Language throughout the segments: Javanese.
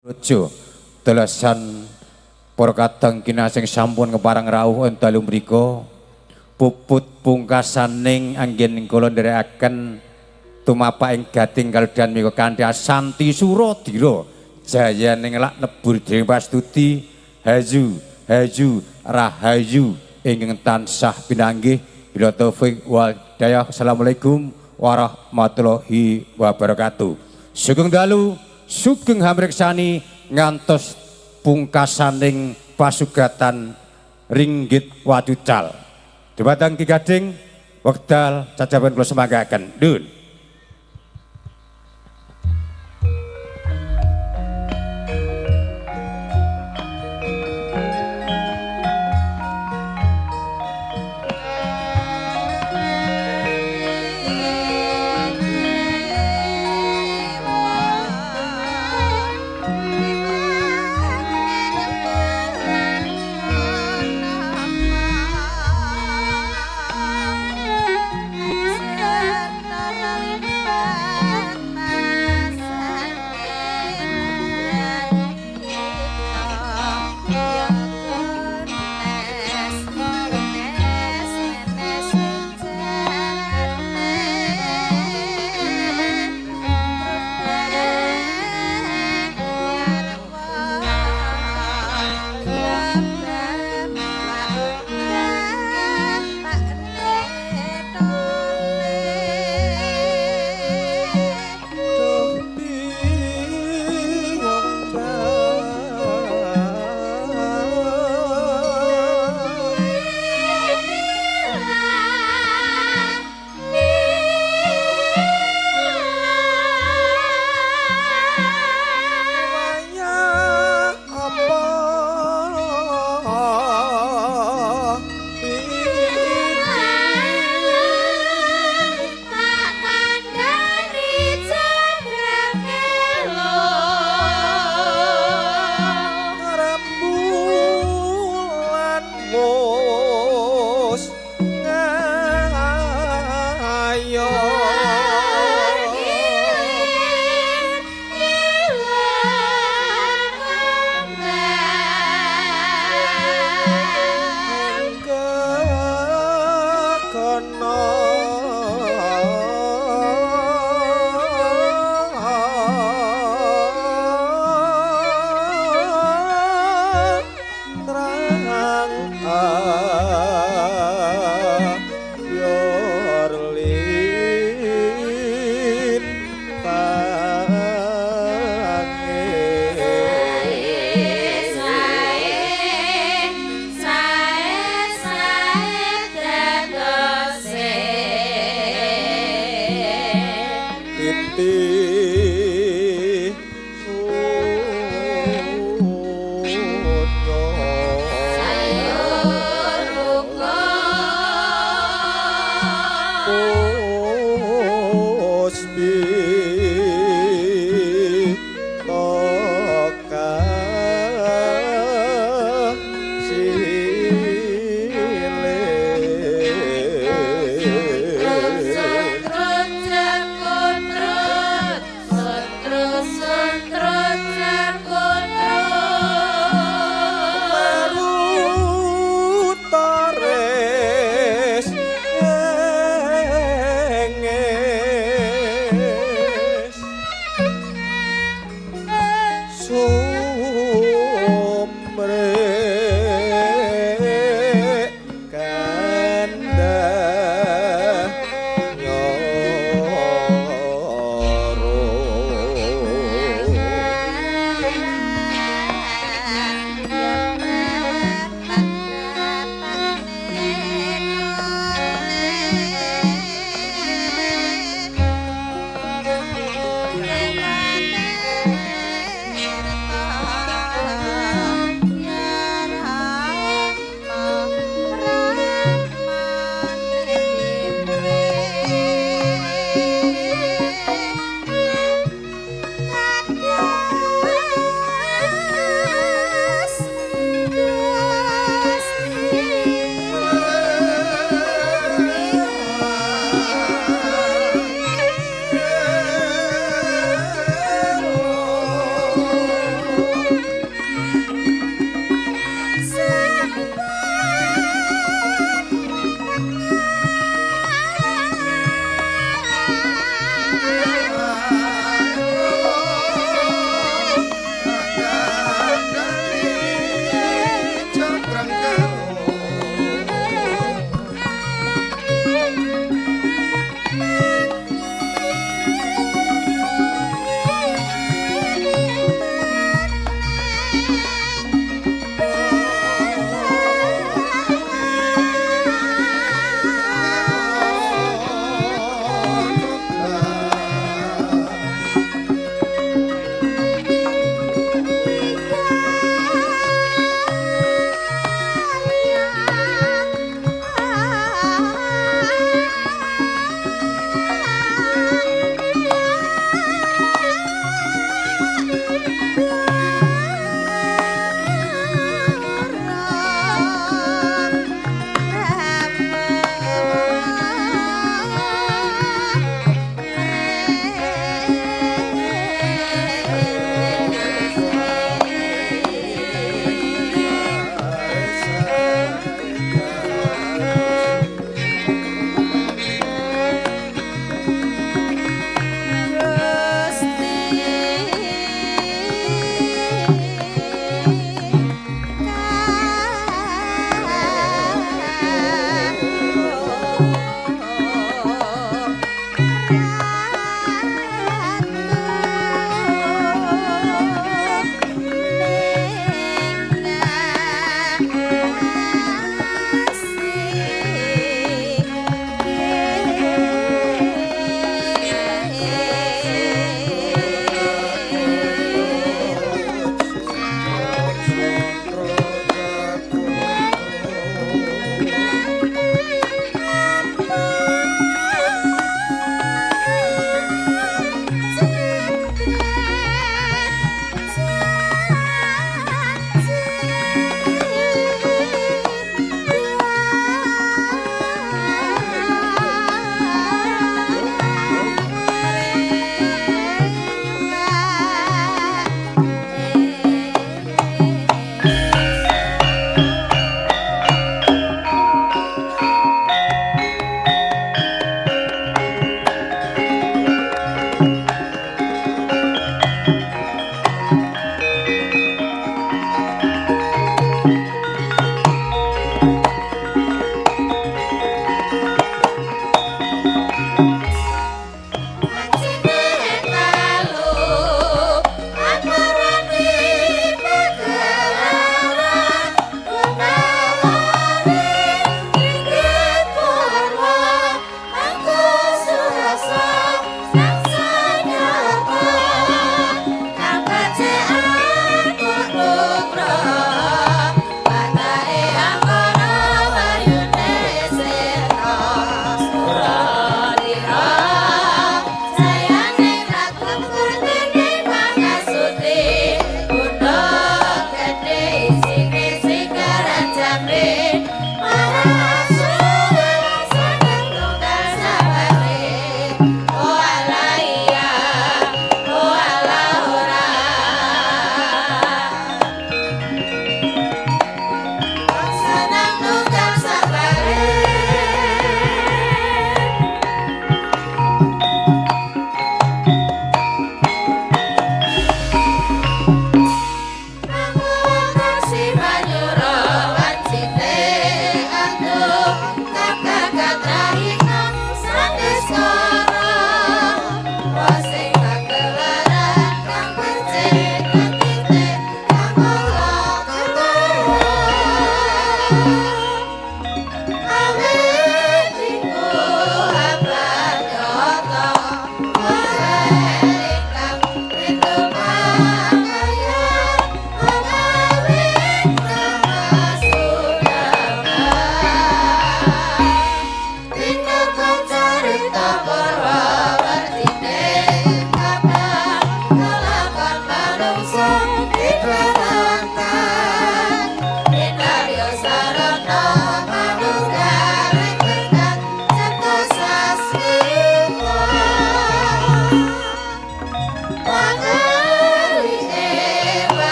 Rojo telasan para kadang kinasing sampun keparang rawuh ing dalu mriku puput pungkasaning anggen kula nderekaken tumapak ing gading kaldan mika kanthi asanti Suradira jayaning lak nebur dening pastuti haju rahayu ingkang tansah pinanggih bila taufik wal hidayah. Assalamualaikum warahmatullahi wabarakatuh. Sugeng dalu sugeng hamreksani ngantos pungkasaning pasugatan ringgit waducal. Dumateng Ki Gading wekdal cacapan kula semanggaken. Dun.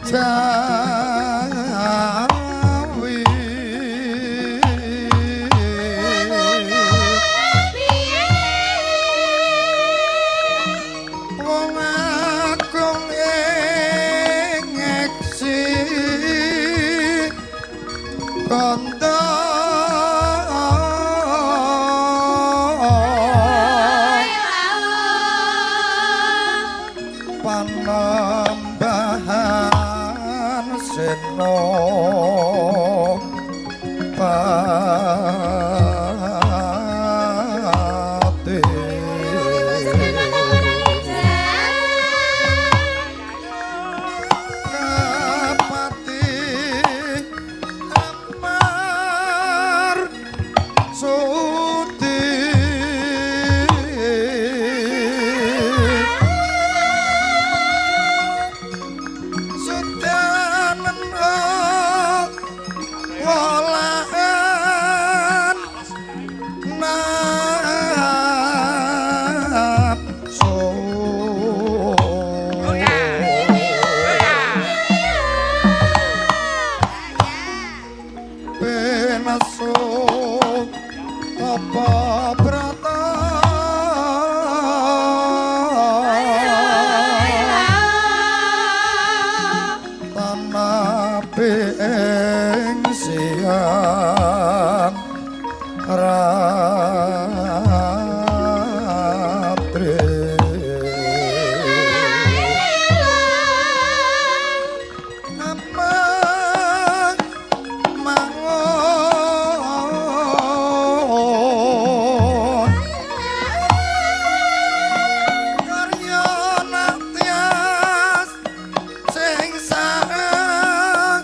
Jawi wong agung ing eksi kandha panambahan seno pati kapati amar sudi sudanen wolahan nafsu penasu apa brata tanah ing siang ratri amang mangun karya natyas sing sang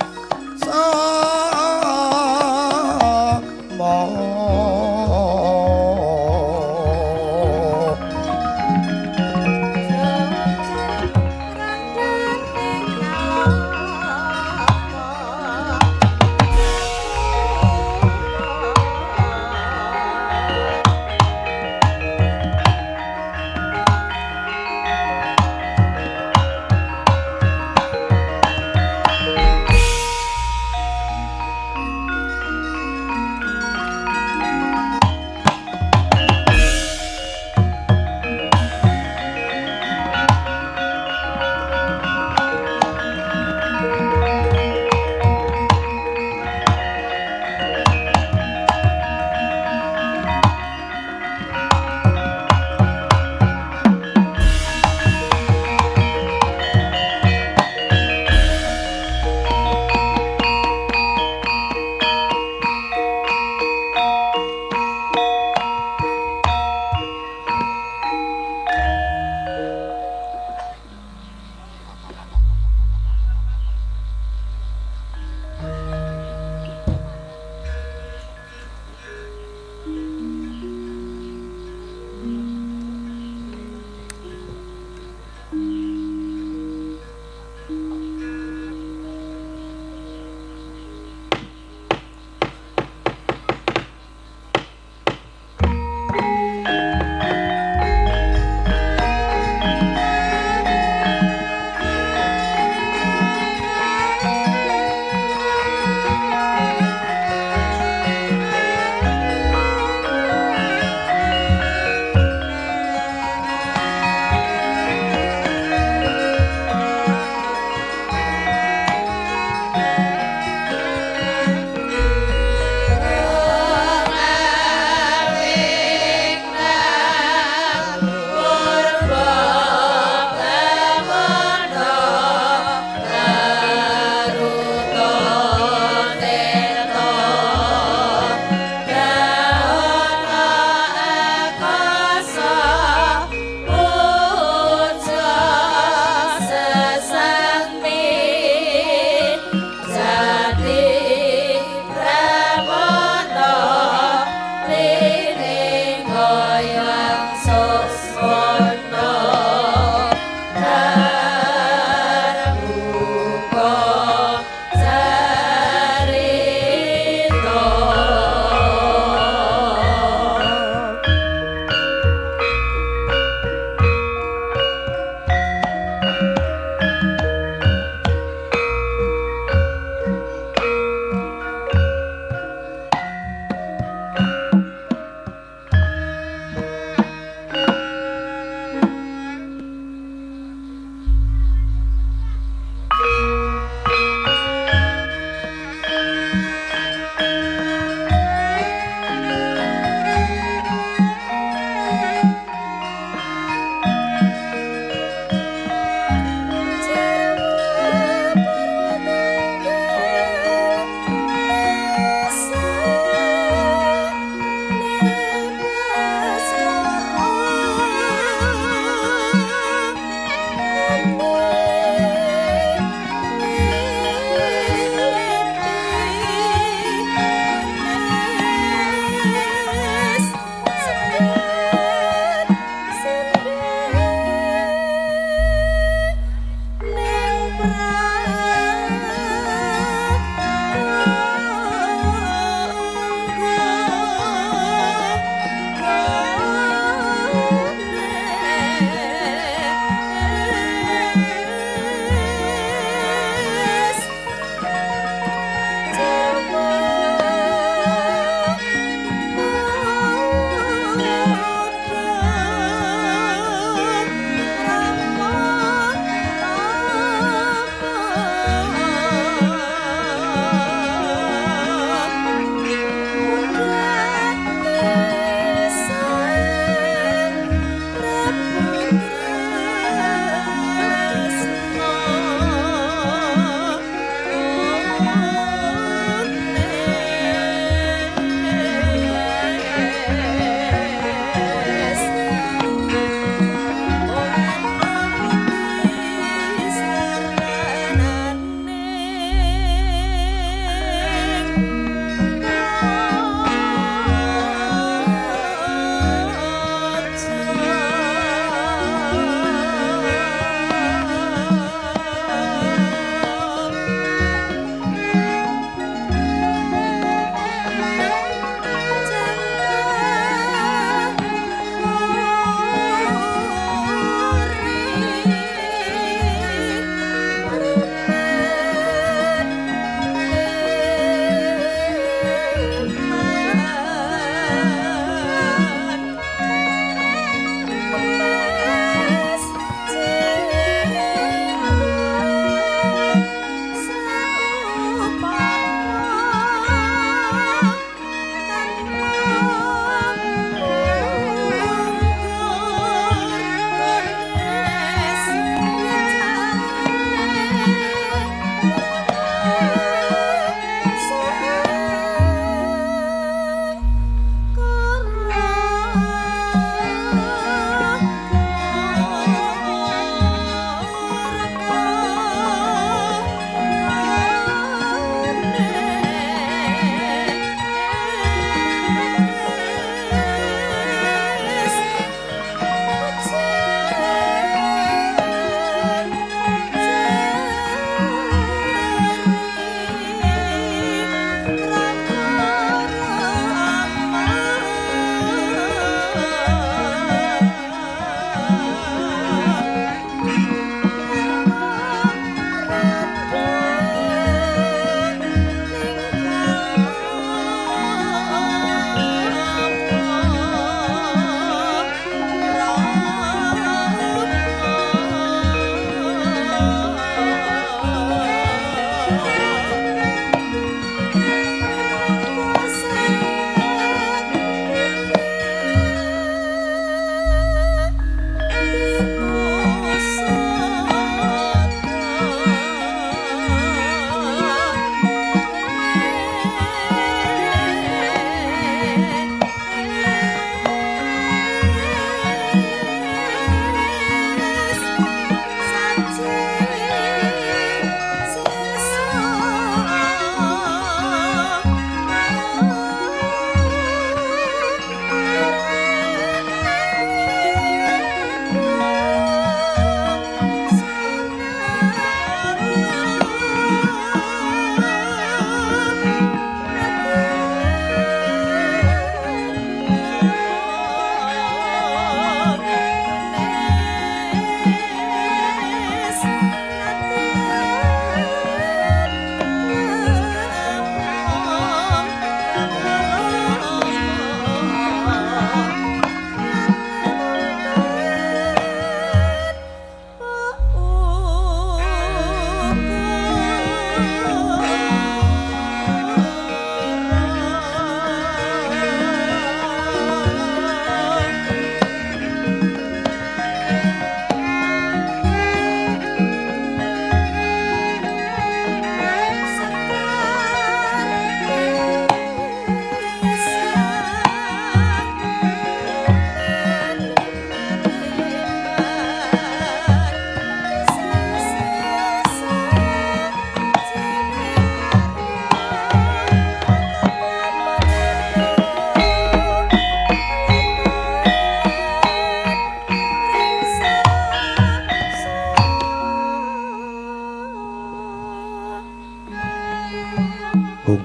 Hung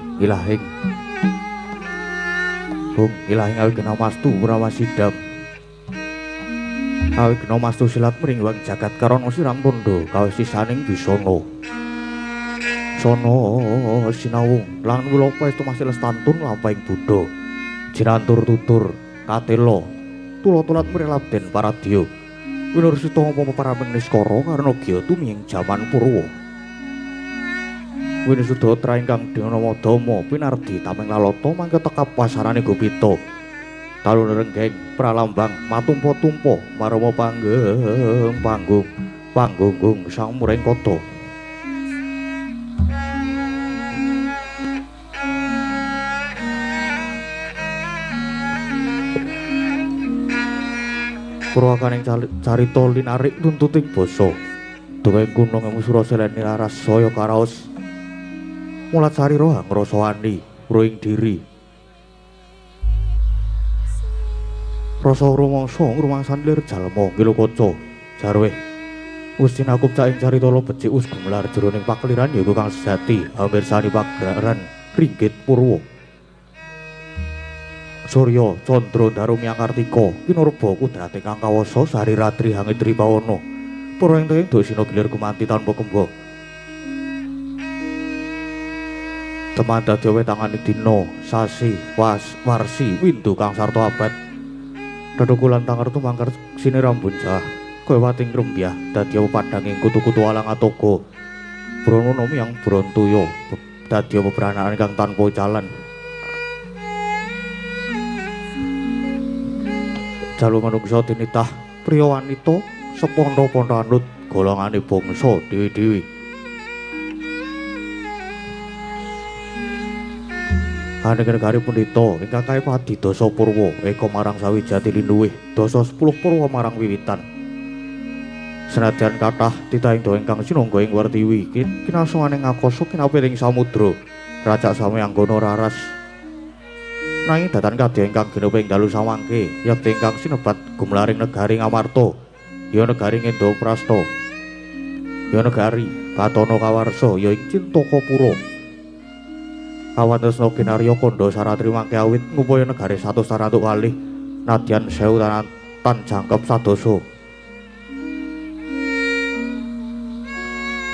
ilahing awi kena mastu Prawasidam awi kena mastu silat mringwang jagat karana sirang tondo kawisisaning bisana sono sinawung lan wilapa estu masih lestantun lampahing Buddha jinantur tutur katela tula-tulat mrelabden paradya winursita apa paramen niskara karena giya tumiying jaman purwa Winisudotra ingkang dinama Dama pinardi tameng lalata mangke tekap pasarane Gopita talun renggeng pralambang matumpa-tumpa marama panggung sang muring kata Purwakaning carita linarik tuntuting basa dongeng kunung ing Suraseleni laras saya karaos mulat sarira ngrasa wani ruing diri rasa rumangsa ngrumangsani lir jalma ngilu kaca jarwe wis tinakup cak ing carita becik us gumelar jroning pakliran yaiku kang sejati amirsani pagelaran Ringgit Purwa Surya Candra Darumyang Kartika kinurba kudrate kang kawasa sari ratri hangitri pawana para ing dosina gilir gumanti tanpa kemba teman dadi wetanganing dina sasi warsi windu kang sarta abad dedukulan tangertu mangkar sinirambun jah kowe wating rembyah dadi padhanging kutu-kutu alang atoga Brana yang Brontoyo dadi pebranakan kang tanpa jalan jalu manungsa tinitah priya wanita sepondo-pondo anut golongane bangsa dewi-dewi Negari Pundita ingkang kaepati Dasa Purwa eka marang sawijati linuwih Dasa 10 Purwa marang wiwitan senadyan kathah titahing do ingkang sinangga ing Wertiwi kinasoaning akasa kinapiring samudra rajak sami anggana raras nanging datan kadya ingkang gineping dalu samangke yakti ingkang sinebat gumlaring negari Ngamarta ya negari Ngendaprasta ya negari Batana Kawarsa ya ing Cintakapura Awan tresna kinarya kandha saratri mangke awit ngupaya negari 100 tarantuk kalih nadyan 1000 tan jangkep sadasa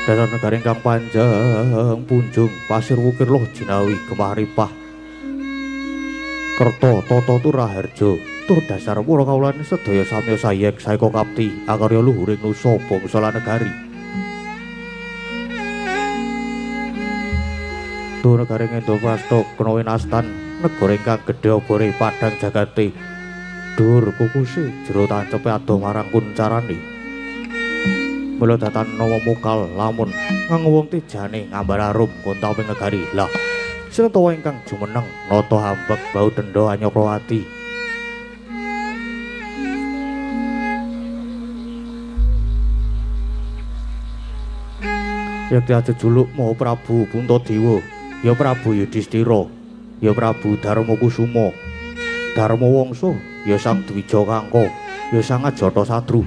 dasar negari ingkang panjang punjung pasir wukir loh jinawi kemaripah kerta tata turaharja tur dasar para kawulane sedaya samya sayek saeka kapti akarya luhuring nusa bangsa lan negari negara Ngendaprasta kena winastan negara ingkang gedhe obore padhang jagate dhuwur kukuse jero tancepe adoh marang kuncarane mula datan nama mukal lamun ngangwong tejane ngambar arum kontawing negari lah sinetawa ingkang jumeneng nata hambek bau denda Anyakrawati yakti ajejuluk Maha Prabu Puntadewa ya Prabu Yudhistira ya Prabu Darmakusuma Darmawangsa ya Sang Dwija Kangka ya Sang Ajatasatru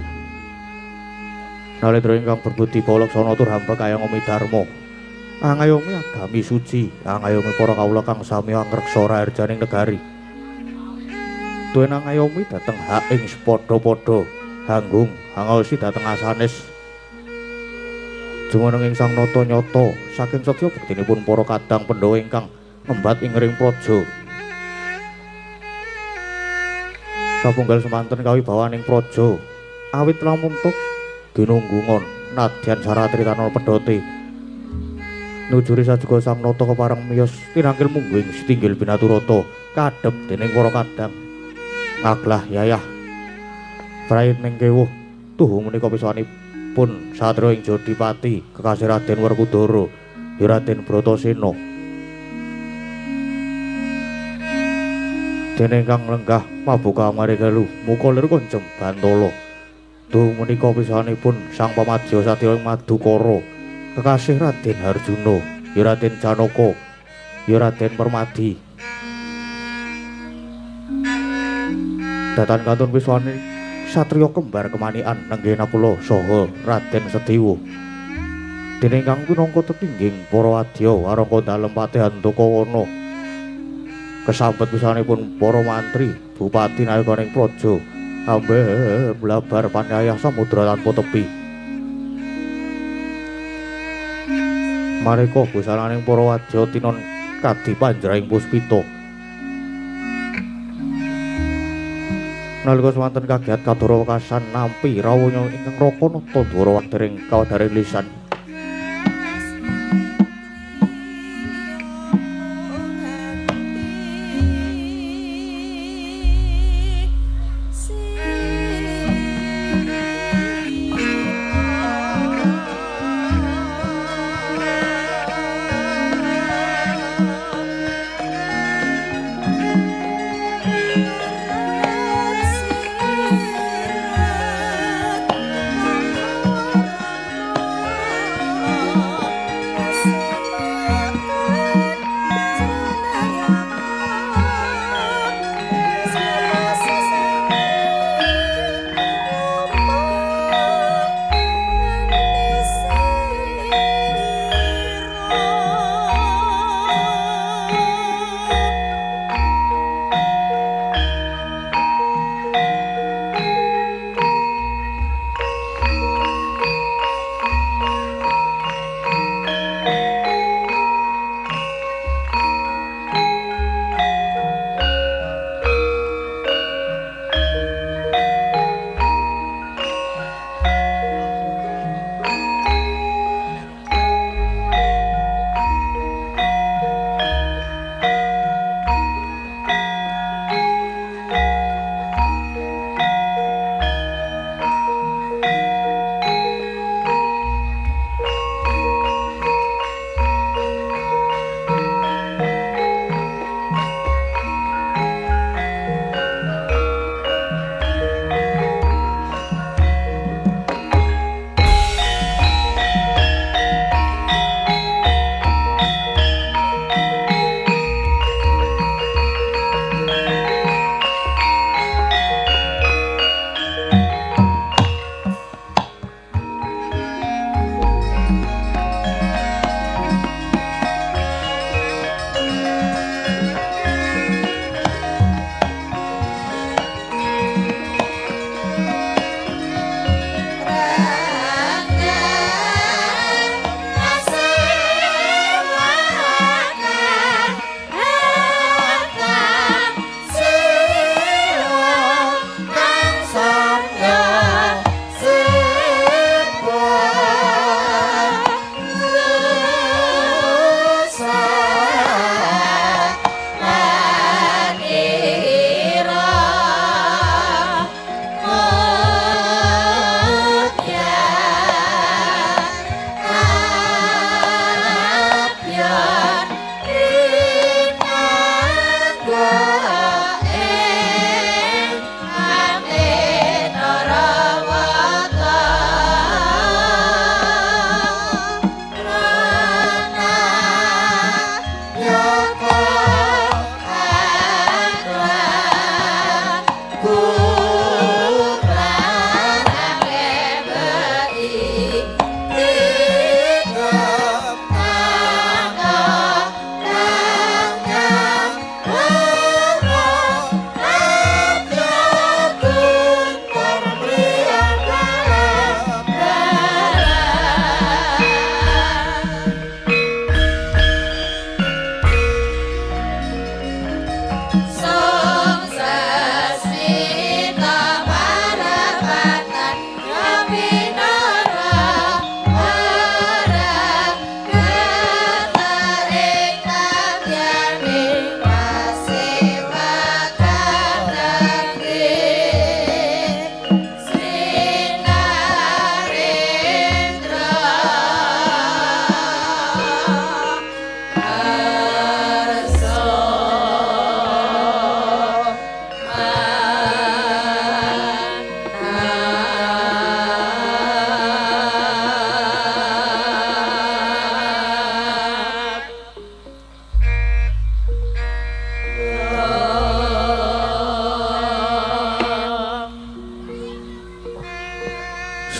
nalendra ingkang berbudi palaksana tur hamba kayangomi dharma angayomi agami suci angayomi para kawula kang sami ngreksa raharjaning negari duwen angayomi dhateng hak ing padha-padha hanggung hangosi dhateng asanes jumeneng ing sang nata nyata saking sedya bektinipun para kadang Pandhawa ingkang ngembat ing ring praja sapunggal semanten kawibawaning praja awit lamuntuk ginunggungon nadyan saratri tanpa pedhote nujuri sajuga sang nata kepareng miyos tinangkil mungguing setinggil binaturata kadhep dening para kadang ngaglah yayah prayit ning kewuh tuhu menika pisanipun satria ing Jodipati kekasih Raden Werkudara ya Raden Bratasena dene kang lenggah mabuka margalu muka lir konjem Bantala tuhu menika pisanipun sang pamadya satya ing Madukara kekasih Raden Harjuna ya Raden Janaka ya Raden Permadi datan kantun wiswane satriya kembar kemanikan nenggena kula saha Raden Sedewa Dene ingkang pinangka tetingging para wadya warangka dalem Patehan Tokowono. Kesambet pisanipun para mantri, bupati nayakaning praja ambe blabar panyayah samudra tanpa tepi. Mareka busananing para wadya tinon kadi panjraing puspita. Nalika semanten kagiat kadoro wekasan nampi rawuhnya ingkang Rakanata Dwara wekdaring kawadaring lisan.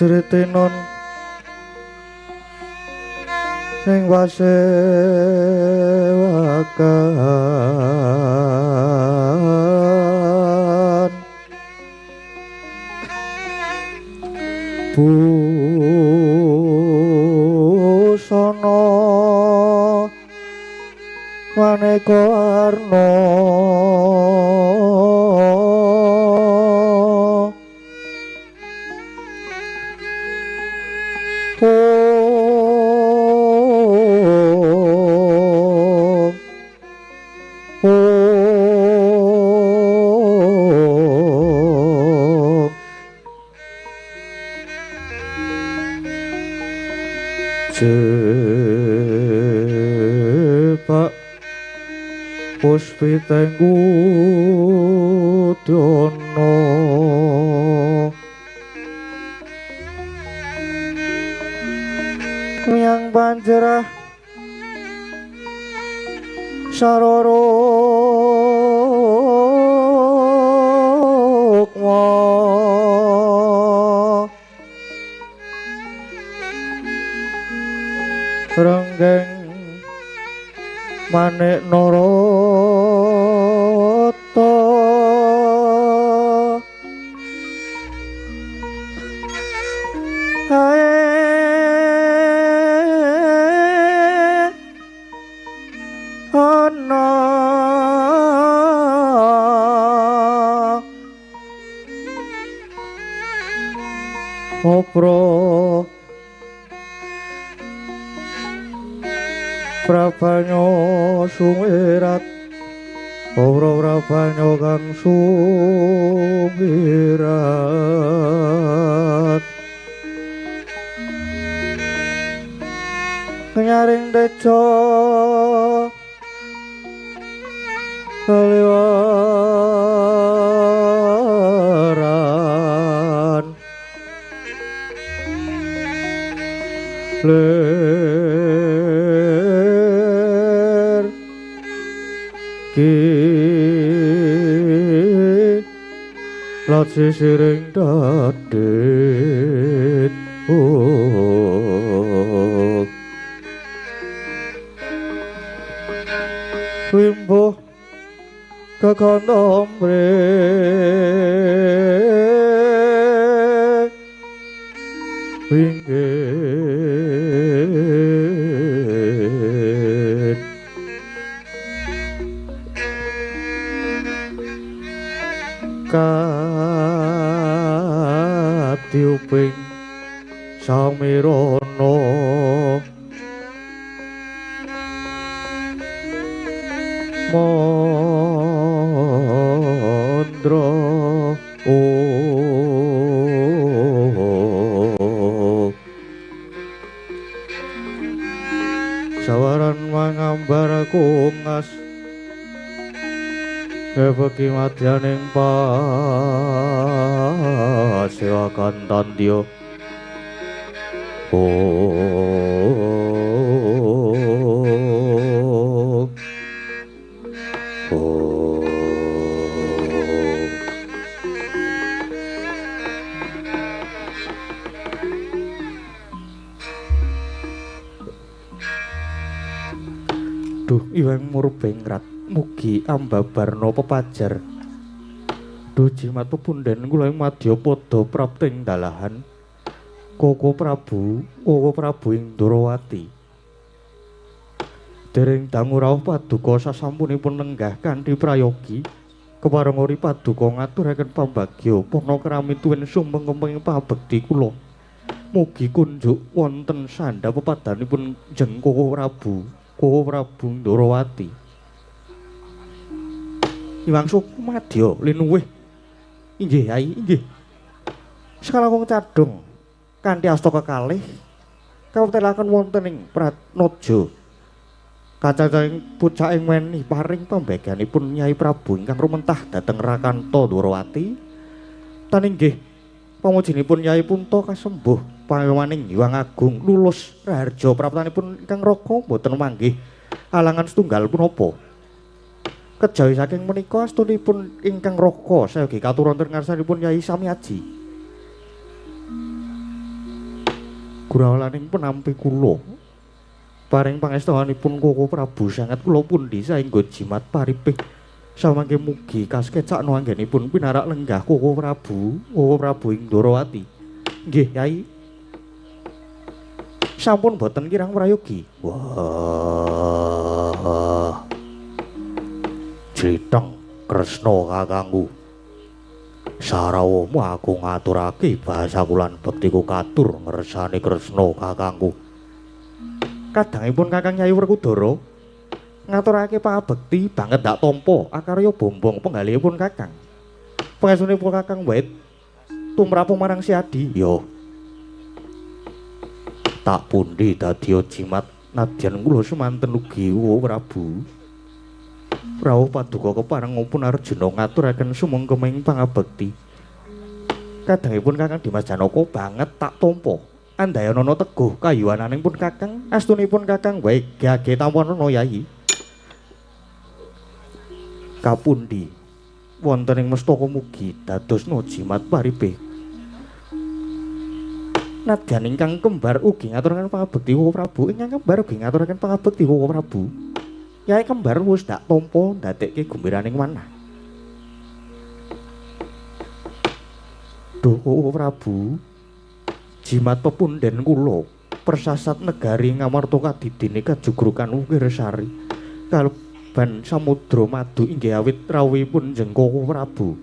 Sretenon ning pasewakan busana maneka arna Jepak puspiteng Udyono yang panjerah saroro renggeng manik narata ana opro prabanyo sumirat ora prabanyo kang sumirat nyaring deca kaliwaran ki lati sireng dadet wimbo kakandombre winggit katiuping samirana mandra sawaran mangambar kungas Beki madyaning pasewakan tandya Duh iwang murbengrat mugi ambabarna pepajar duh jimat pepundhen kula ing Madyapada prapting dalahan Koko Prabu Indrawati dereng dangu rawuh paduka sasampunipun lenggah kanthi prayogi kepareng ori paduka ngaturaken pambagya pana krami tuwin sumeng-kempeng pabekti kula mugi kunjuk wonten sandhap pepadanipun jeng Koko Prabu Indrawati Iwang Sukumadya linuwih inggih Yai inggih sakalangkung cadung kanthi asta kekalih kawetelaken wonten ing Pratnaja kacacaing pucaking weni paring pambeganipun Nyai Prabu ingkang rumentah dhateng Rakanta Ndrawati tan inggih pamujinipun Nyai Punta kasembuh pangawaning Hyang Agung lulus raharja praptanipun ingkang raka boten manggih alangan setunggal punapa kejawi saking menika astunipun ingkang raka sayogi katuron ngarsanipun Yai Samyaji Gurawalaning penampi kula Paring pangestunipun Koko Prabu sanget kula pundi saengga jimat paripih samangke mugi kaskecakno anggenipun pinarak lenggah Koko Prabu ing Ndorowati. Nggih, Yai. Sampun boten kirang prayogi. Wah. Criteng Kresna kakangku. Sarawamu aku ngaturake basa kulan bektiku katur ngersani Kresna kakangku. Kadangipun Kakang Yayi Werkudara ngaturake pangabekti banget dak tampa akarya bombong penggalihipun Kakang. Pangestunipun Kakang Wait tumrap marang Si Adi. Yo. Tak pundi dadi jimat nadyan kula semanten ugi Prabu. Rawuh paduka keparengipun Arjuna ngaturaken sumengkeming pangabekti. Kadangipun Kakang Dimas Janaka banget tak tampa. Andayana teguh kayuwananing pun Kakang, astunipun Kakang wae gage tampanana Yayi. Kapundi wonten ing mestaka mugi dadosna jimat paripih. Nadyan ingkang kembar ugi ngaturaken pangabekti Koko Prabu, ingkang kembar ugi ngaturaken pangabekti Koko Prabu. Yayi kembar wis dak tampa ndadekke gembiraning manah. Duh Koko Prabu, jimat pepunden kula persasat negari Ngamarta kadidine kajugrukan Wirsari kaleban samudra madu inggih awit rawuhipun njeng Koko Prabu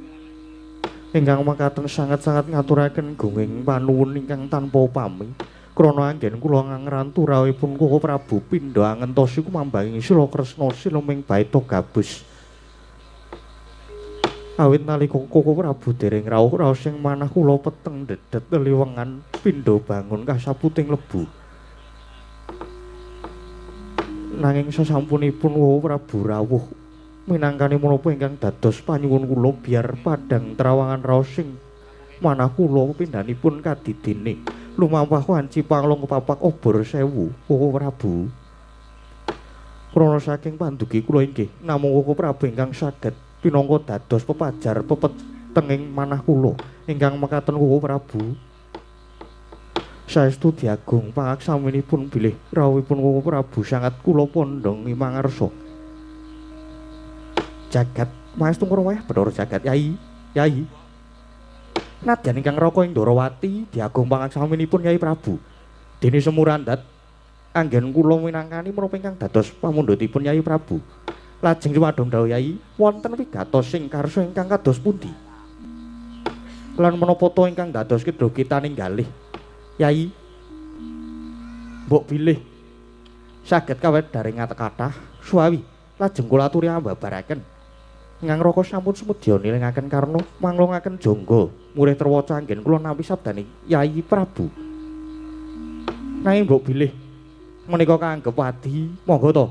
ingkang makaten sanget-sanget ngaturaken gunging panuwun ingkang tanpa upami krana anggen kula ngrantu rawuhipun Koko Prabu pindha angentosi kumambanging Sila Kresna siluming baita gabus. Awit nalika Koko Prabu dereng rawuh sing manah kula peteng dedet leliwengan pindha bangun kasaputing lebu. Nanging sasampunipun Koko Prabu rawuh minangkani menapa ingkang dados panyuwun kula biar padang trawangan raos sing manah kula pindhanipun kadidine lumampah wanci panglong kepapak obor sewu Koko Prabu. Krana saking pandugi kula inggih namung Koko Prabu ingkang saged pinangka dados pepajar pepetenging manah kula ingkang mekaten Koko Prabu. Saestu diagung pangaksaminipun bilih rawuhipun Koko Prabu sangat kula pondhong mimangarsa. Jagat maestu ngraweh Bathara Jagat Yayi. Yayi. Nadyan ingkang raka ing Ndorowati diagung pangaksaminipun Yayi Prabu. Dene semurandat anggen kula minangkani menapa ingkang dados pamundhutipun Yayi Prabu. Lajeng sumadong dawuh Yayi, wonten wigatos sing karsa ingkang kados pundi? Lan menapa to ingkang dados kedhokita ninggalih? Yayi, mbok bilih saged kawet daring kathah suawi lajeng kula aturi ambabaraken. Ingkang raka sampun sumedya nilingaken karna manglungaken jangga murih terwaca anggen kula nampi sabdane Yayi Prabu. Nanging mbok bilih menika kaanggep wadi, monggo to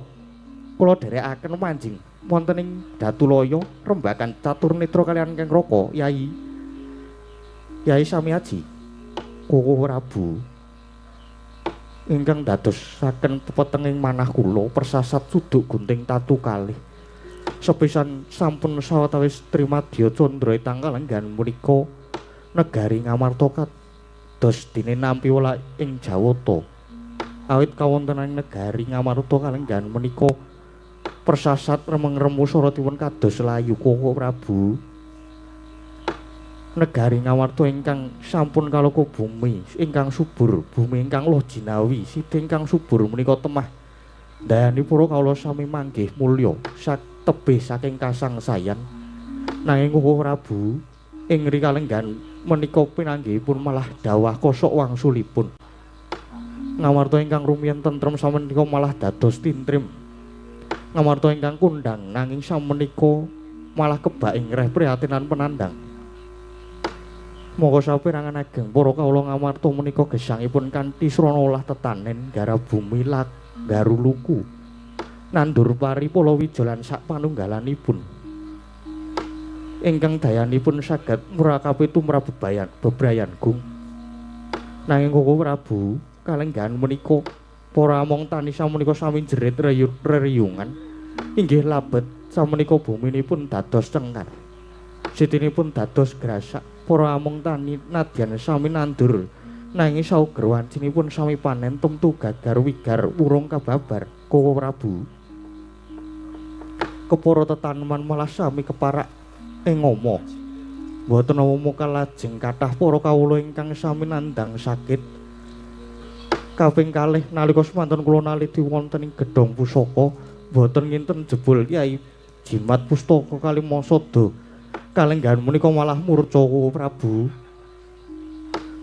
kula dherekaken manjing wonten ing Datulaya rembakan catur netra kaliyan Kang Raka Yayi. Yayi sami aji Koko Prabu ingkang dadosaken pepetenging manah kula persasat suduk gunting tatu kalih sepisan sampun sawetawis trimadya candra tanggal enggan menika negari Ngamarta kados dene nampi wala ing Jawata awit kawontenan negari Ngamarta kalenggan menika persasat remeng-remu saratipun kados layu Koko Prabu. Negari Ngamarta ingkang sampun kaloka bumi ingkang subur, bumi ingkang loh jinawi, siti ingkang subur menika temah dayanipun kawula sami manggih mulya sak tebih saking kasangsayan. Nanging Koko Prabu ing rikalenggan menika pinanggihipun malah dawah kosok wangsulipun. Ngamarta ingkang rumiyin tentrem samenika malah dados tintrim. Ngamarta ingkang kundang nanging samenika malah kebak ing reh prihatinan penandang. Monggo saperangan ageng para kawula Ngamarta menika gesangipun kanthi srana olah tetanen garap bumi lak garuluku nandur pari Palawijaya lan sak panunggalanipun ingkang dayanipun saged murakapi tumrap bebrayan gung. Nanging Koko Prabu kalenggan menika para among tani samenika sami jerit reriyungan inggih labet samenika buminipun dados cengkar sitinipun dados grasak para among tani nadyan sami nandur Nanging sauger wancinipun sami panen temtu gagar wigar urung kababar Kowo Prabu. Kepara tetaneman malah sami keparak ing ngoma. Mboten namung kalajeng kathah para kawula ingkang sami nandhang sakit. Kaping kalih nalika semanten kula naliti wonten ing gedhong pusaka boten nginten jebul Kyai Jimat Pustaka Kalimasada kalenggahan menika malah murca Kowo Prabu.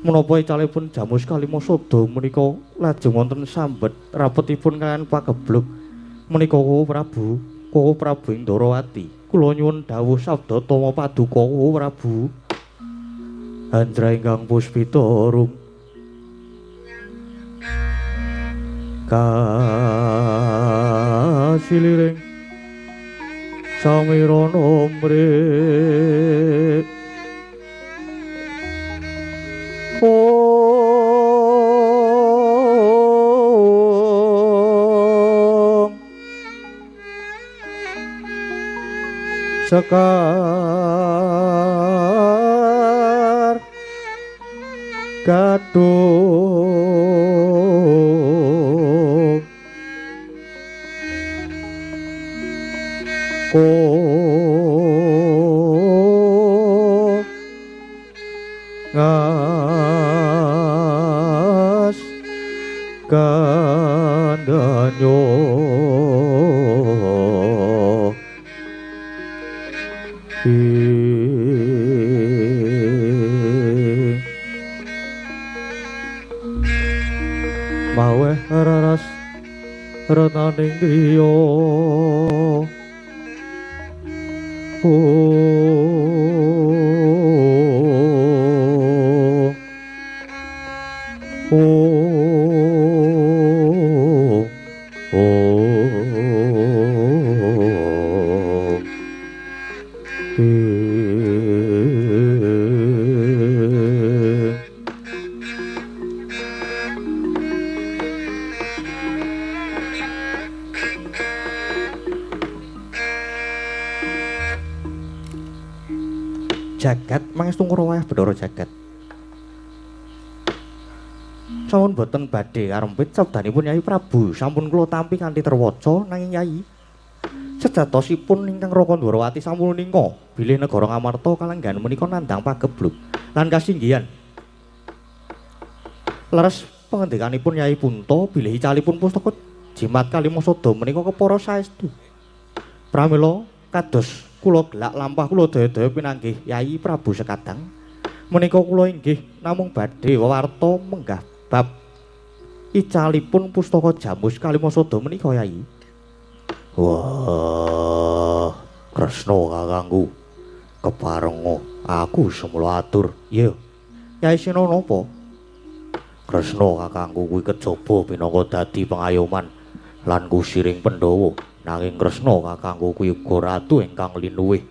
Menapa icalipun Jamus Kalimasada menika lajeng wonten sambet rapetipun kaliyan pageblug menika Kowo Prabu ing Ndarawati. Kula nyuwun dawuh sabda tama paduka Kowo Prabu. Handra ingkang puspita rum kasiliring samirana mrih sekar gadung ngas kandanyo maweh raras retaning griya jagat mangestung rawuh Bathara Jagat. Sampun boten badhe karempit sabdanipun Nyai Prabu, sampun kula tampi kanthi terwaca nanging Nyai sejatosipun ingkang Raka Ndarawati sampun nika bilih negara Ngamarta kalenggahan menika nandhang pageblug lan kasinggihan. Leres pangendikanipun Nyai Punta bilih icalipun pustaka Jimat Kalimasada menika kepara saestu. Pramila kados kula gelak lampah kula daya-daya pinanggih Yai Prabu Sekadang menika kula inggih namung badhe wewarta menggah bab icalipun pustaka Jamus Kalimasada menika Yai. Wah, Kresna kakangku keparenga aku semula atur. Iya. Yai Sena napa? Kresna kakangku kuwi kejaba pinangka dadi pengayoman lan kusiring Pandhawa. Nanging Kresna kakangku kuwi uga ratu ingkang linuwih,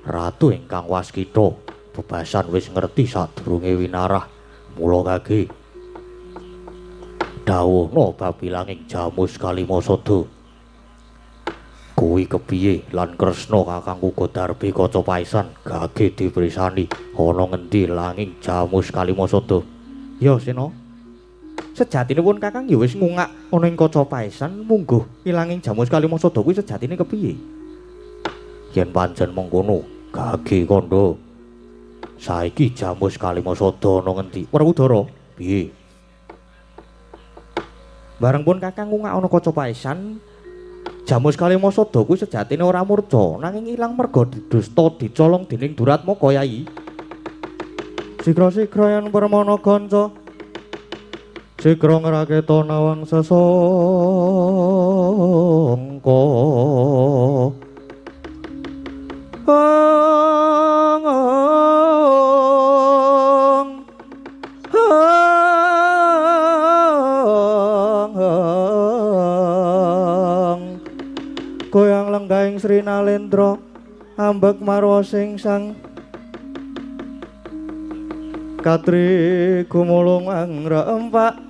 ratu ingkang waskita. Bebasan wis ngerti sadurunge winarah. Mula kage dawuhna bab ilanging Jamus Kalimasada. Kuwi kepiye lan Kresna kakangku Godarbi kaca paisan kage diprisani ana ngendi langing Jamus Kalimasada. Ya Sena. Sejatinipun Kakang ya wis ngungak ana ing kaca paesan mungguh ilanging Jamus Kalimasada kuwi sejatine kepiye? Yen pancen mengkono, gage kandha. Saiki Jamus Kalimasada ana ngendi? Werkudara, piye? Bareng pun Kakang ngungak ana kaca paesan, Jamus Kalimasada kuwi sejatine ora murca, nanging ilang merga didusta dicolong dening Duratmaka Yai. Sigra-sigra yen permana kanca Sigra ngraketa nawang sesangka goyang lenggahing Sri Nalendra ambek marwa sing sang Katri gumulung angrempak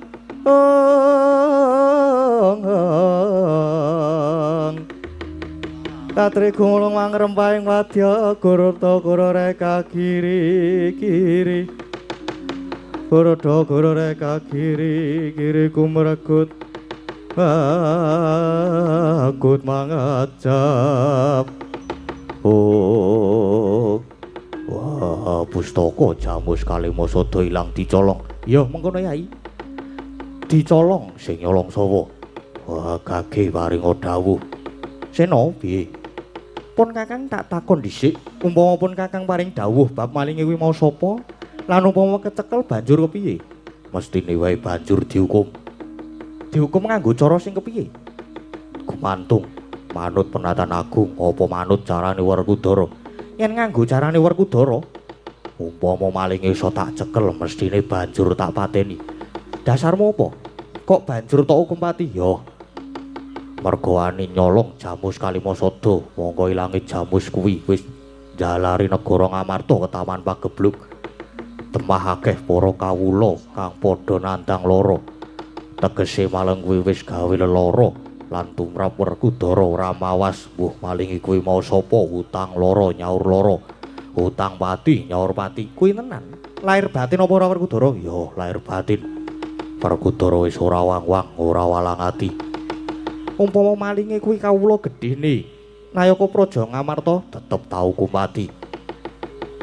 Katri gumulung angrempaing wadya gurta guru reka kiri-kiri Borodo goro reka kiri kiri kumregut akut mangajab. Oh, wah, pustaka Jamus Kalimasada ilang dicolong. Ya mengkono Yai. Dicolong sing nyolong sapa? Wah, gage waringa dawuh. Sena piye? Pun Kakang tak takon dhisik, umpama pun Kakang paring dawuh bab malinge kuwi mau sapa? Lan umpama kecekel banjur kepiye? Mestine wae banjur dihukum. Dihukum nganggo cara sing kepiye? Gumantung manut penatan agung apa manut carane Werkudara. Yen nganggo carane Werkudara, umpama malinge iso tak cekel mestine banjur tak pateni. Dasarmu apa? Kok banjur tak hukum pati? Ya. Mergo ani nyolong Jamus Kalimasada, mongko ilange Jamus kuwi wis jalari negara Ngamarta ketaman pagebluk. Temah akeh para kawula kang padha nandang lara. Tegese maleng kuwi wis gawe lelara lan tumrap Werkudara ora mawas mbuh malingi kuwi mau sapa utang lara nyaur lara. Utang pati nyaur pati kuwi tenan. Lair batin apa ora Werkudara? Ya, lair batin. Werkudara wis ora wang-wang, ora walang ati. Umpama malinge kuwi kawula gedhene, Nayaka Praja Ngamarta tetep tau kumpati.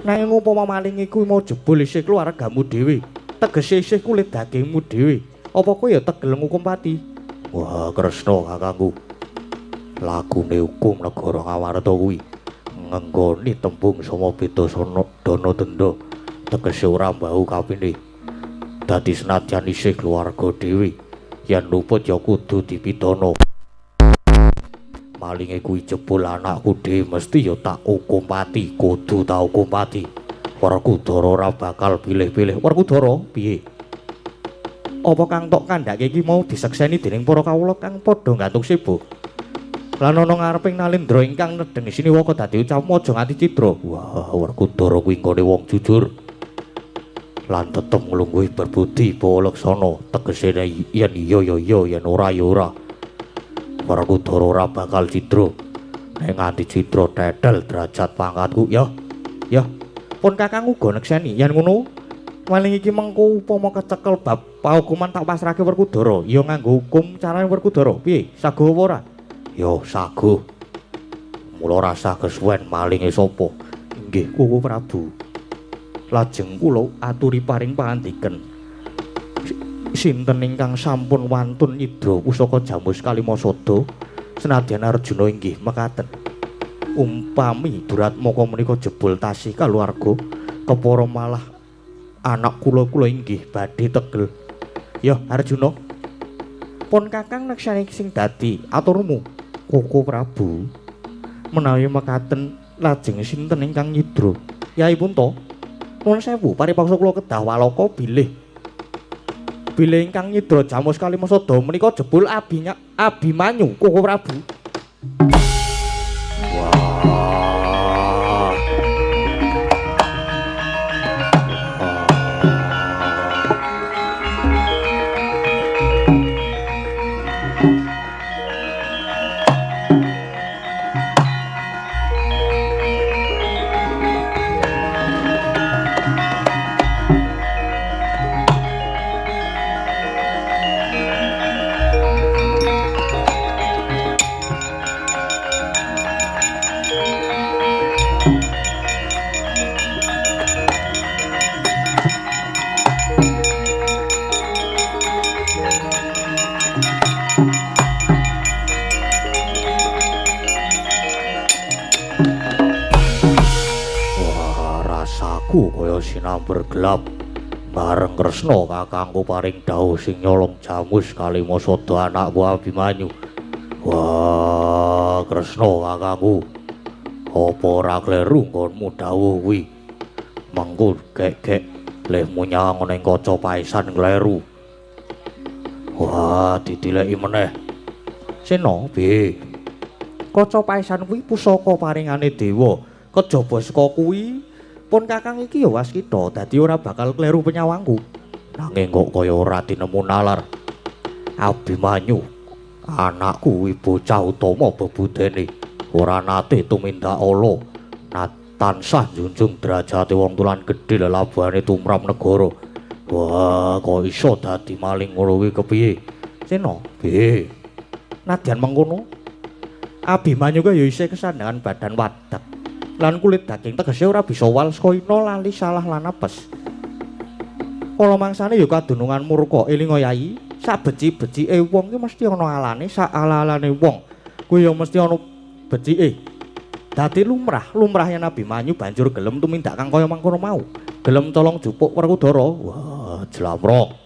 Nanging umpama malinge kuwi mau jebul isih keluargamu dhewe, tegese isih kulit dagingmu dhewe, apa kowe ya tegel ngukum pati? Wah, Kresna kakangku. Lagune hukum negara Ngamarta kuwi ngenggoni tembung sama beda dana denda, tegese ora mbau kapine. Dadi senadyan isih keluarga dhewe, yen luput ya kudu dipidana. Malinge kuwi jebul anakku dhewe mesti ya tak hukum pati, kudu tak hukum pati. Werkudara ora bakal pilih-pilih. Werkudara piye? Apa kang tok kandhake iki mau disekseni dening para kawula kang padha nggantung sibuk? Lan ana ngareping Nalendra ingkang nedeng siniwaka dadi ucapmu aja nganti cidra. Wah, Werkudara kuwi nggone wong jujur. Lan tetep nglungguhi berbudi balaksana, tegese yen iya ya iya, yen ora ya ora. Werkudara ora bakal cidra. Nek nganti cidra tetel derajat pangkatku ya. Ya, pun Kakang uga nekseni yen ngono. Maling iki mengko upama kecekel bab pahukuman tak pasrahke Werkudara, ya nganggo hukum carane Werkudara. Piye? Saguh apa ora? Ya, saguh. Mula rasa kesuwen malinge sapa? Nggih, Kuwu Prabu. Lajeng kula aturi paring pangandiken. Sinten ingkang sampun wantun nyidra pusaka Jamus Kalimasada senadyan Arjuna inggih mekaten. Umpami Duratmaka menika jebul tasih kaluwarga, kepara malah anak kula inggih badhe tegel. Ya Arjuna, pun Kakang neksani sing dadi aturmu. Koko Prabu, menawi mekaten lajeng sinten ingkang nyidra? Yai Punta. Nuwun sewu, paripaksa kula kedah walaka bilih. Bilih ingkang nyidra Jamus Kalimasada menika jebul Abimanyu, Koko Prabu. Wah. Kaya sinamber gelap bareng Kresna kakangku paring dawuh sing nyolong Jamus Kalimasada anakku Abimanyu. Wah, Kresna kakangku, apa ora kleru nggonmu dawuh kuwi? Mengko gek-gek lehmu nyawang ning kaca paisan kleru. Wah, ditileki meneh. Sena piye? Kaca paisan kuwi pusaka paringane dewa. Kejaba saka kuwi pun Kakang iki ya waskita dadi ora bakal kleru penyawangku. Nanging kok kaya ora tinemu nalar. Abimanyu, anakku kuwi bocah utama bebudene, ora nate tumindak ala, tansah njunjung derajate wong tulan gedhe lelabane tumrap negara. Wah, kok iso dadi maling ngono kuwi kepiye? Sena, piye? Nadyan mengkono, Abimanyu kuwi ya isih kesandangan badan wadak. Lan kulit daging tegese ora bisa wal saka ina lali salah lan apes. Kala mangsane ya kadunungan murka elinga Yai, sak beci-becike wong ki mesti ana alane, sak ala-alane wong kuwi ya mesti ana becike. Dadi lumrah yen Abimanyu banjur gelem tumindak kang kaya mangkono mau. Gelem tolong jupuk Werkudara. Wah, jlamrong.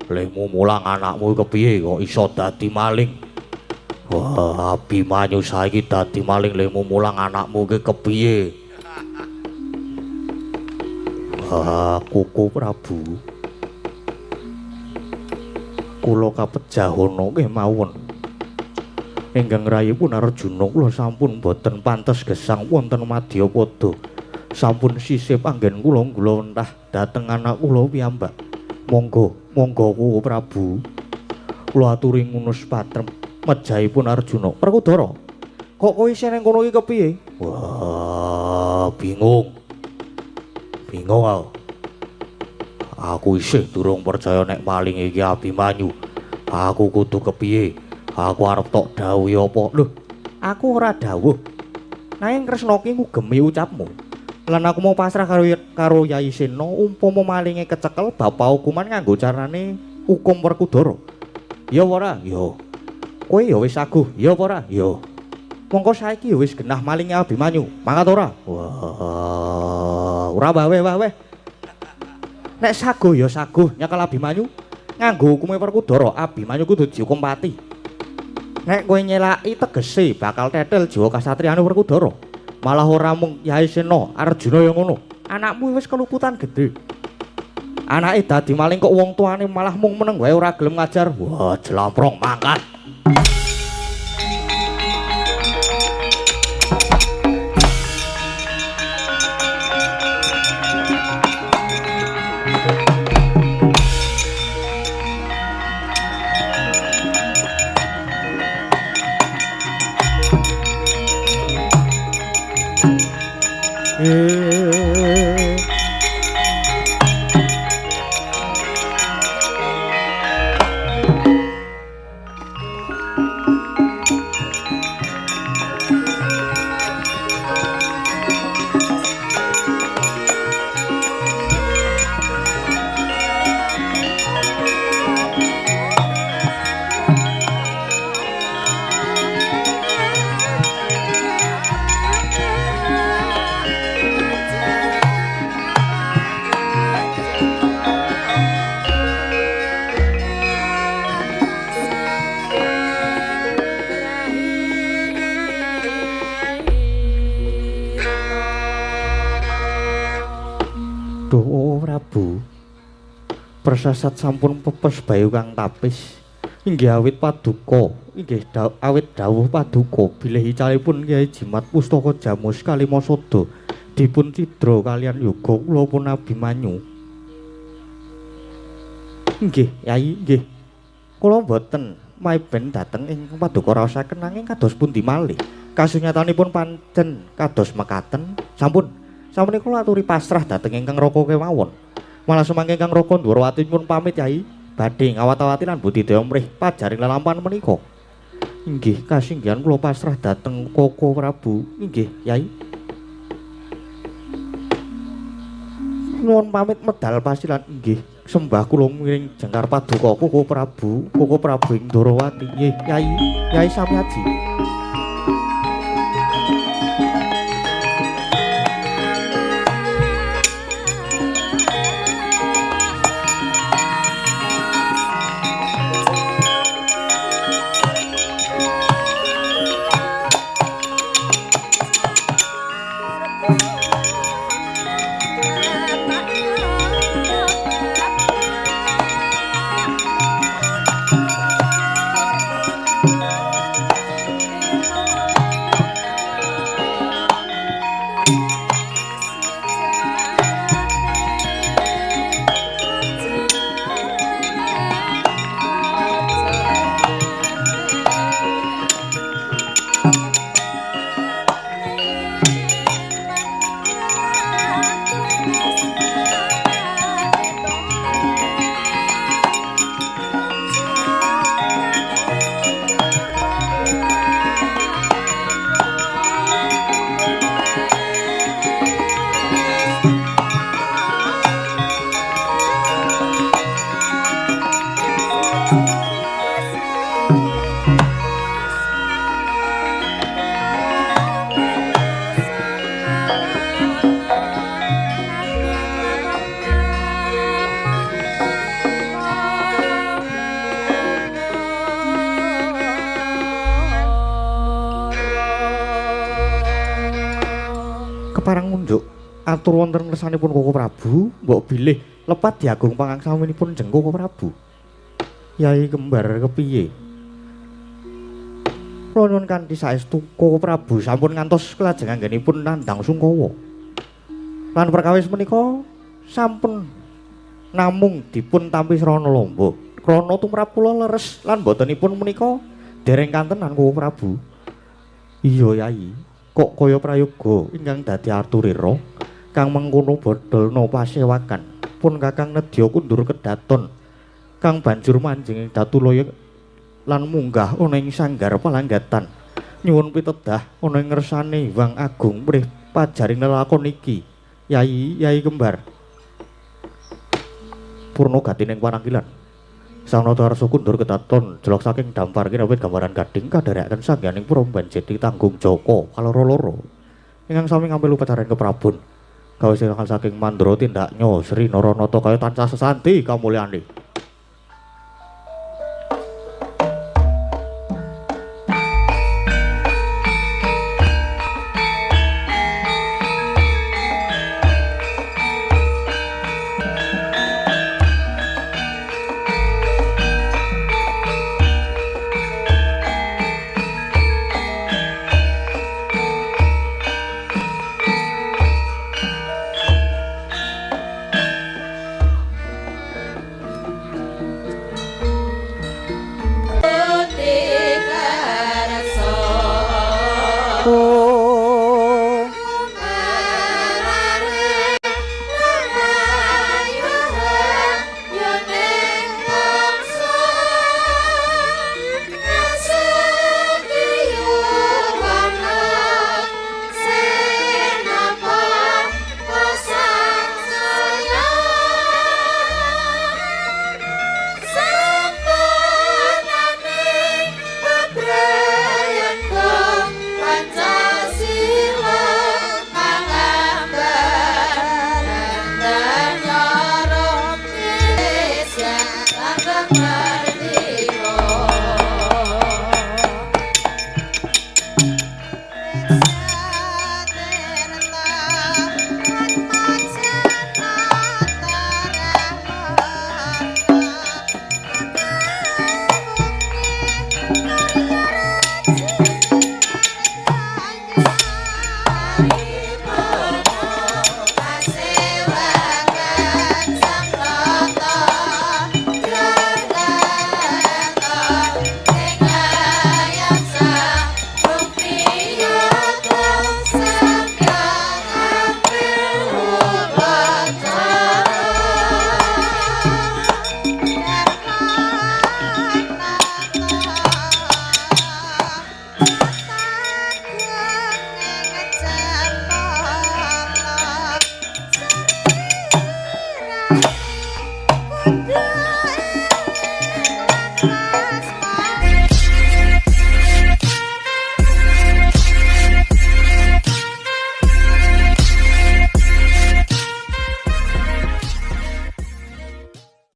Lemu mulang anakmu kepiye kok iso dadi maling? Wah, Abimanyu saiki dadi maling lemu mulang anakmu ki kepiye? Wah, Koko Prabu. Kula kapejahono nggih mawon. Ingkang rayipun Arjuna kula sampun boten pantes gesang wonten Madyapada. Sampun sisip anggen kula nggulawentah dhateng anak kula piyambak. Monggo Koko Prabu. Kula aturi ngunus patrem mejahipun Arjuna. Werkudara, kok kowe isih nang kono iki kepiye? Wah, bingung aku. Aku isih durung percaya nek maling iki Abimanyu. Aku kudu kepiye? Aku arep tok dawuh apa? Lho, aku ora dawuh. Nanging Kresna ki ngugemi ucapmu. Lan aku mau pasrah karo Yai Sena umpama malinge kecekel bapak hukuman nganggo carane hukum Werkudara. Ya ora? Ya. Kowe ya wis saguh. Ya apa ora? Ya. Mongko saiki ya wis genah malinge Abimanyu. Mangkat ora? Wah, ora wae. Nek saguh ya saguh nyekel Abimanyu. Nganggo hukume Werkudara, Abimanyu kudu dihukum pati. Nek kowe nyelaki tegese bakal tetel jiwa kasatriyane Werkudara. Malah ora mung Yai Sena, Arjuna ya ngono. Anakmu wis keluputan gedhe. Anake dadi maling kok wong tuane malah mung meneng wae ora gelem ngajar. Wah, jlamprong mangkat. Persasat sampun pepes bayu kang tapis inggih awit paduka inggih awit dawuh paduka bilih icalipun Kyai Jimat Pustaka Jamus Kalimasada dipun cidra kalian yoga kula pun Abimanyu. Nggih Yai nggih kula boten maiben dhateng ing paduka raosaken nanging kados pundi malih kasunyatanipun pancen kados mekaten sampun kula aturi pasrah dhateng ingkang Raka kemawon. Malah semangke Kang Raka Ndwarawati pun pamit Yai badhe ngawat-awati lan budidaya mrih pajaring lelampahan menika. Inggih kasinggihan kula pasrah dhateng Koko Prabu. Inggih Yai. Nuwun pamit medal pasilan inggih sembah kula miring jengkar paduka Koko Prabu ing Ndwarawati. Nggih Yai sami aji. parang ngunjuk atur wonten ngersanipun Koko Prabu, mbok bilih lepat diagung pangangsaminipun jeng Koko Prabu. Yai kembar kepiye? Kula nyuwun kanthi saestu Koko Prabu sampun ngantos kelajeng anggenipun nandhang Sungkawa. Lan perkawis menika sampun namung dipun tampi srana lomba. Krana tumrap kula leres lan botenipun menika dereng kantenan Koko Prabu. Iya Yai, kok kaya prayoga ingkang dadi aturira kang mengkono bodolna pasewakan pun Kakang nedya kundur kedaton kang banjur manjing ing Datulaya lan munggah ana ing sanggar palanggatan nyuwun pitedah ana ing ngersane Hyang Agung mrih pajaring lelakon iki. Yai kembar purna gatining parangkilan Sanata Arsa kundur kedaton jelok saking dampar kinawit gambaran gading kadherekaken sangganing Pramban Jeti tanggung Joko kaloro-loro ingkang sami ngambil upacara keprabun kawis saking mandra tindaknya Sri Naranata kaya tansah sesanti kamulyane.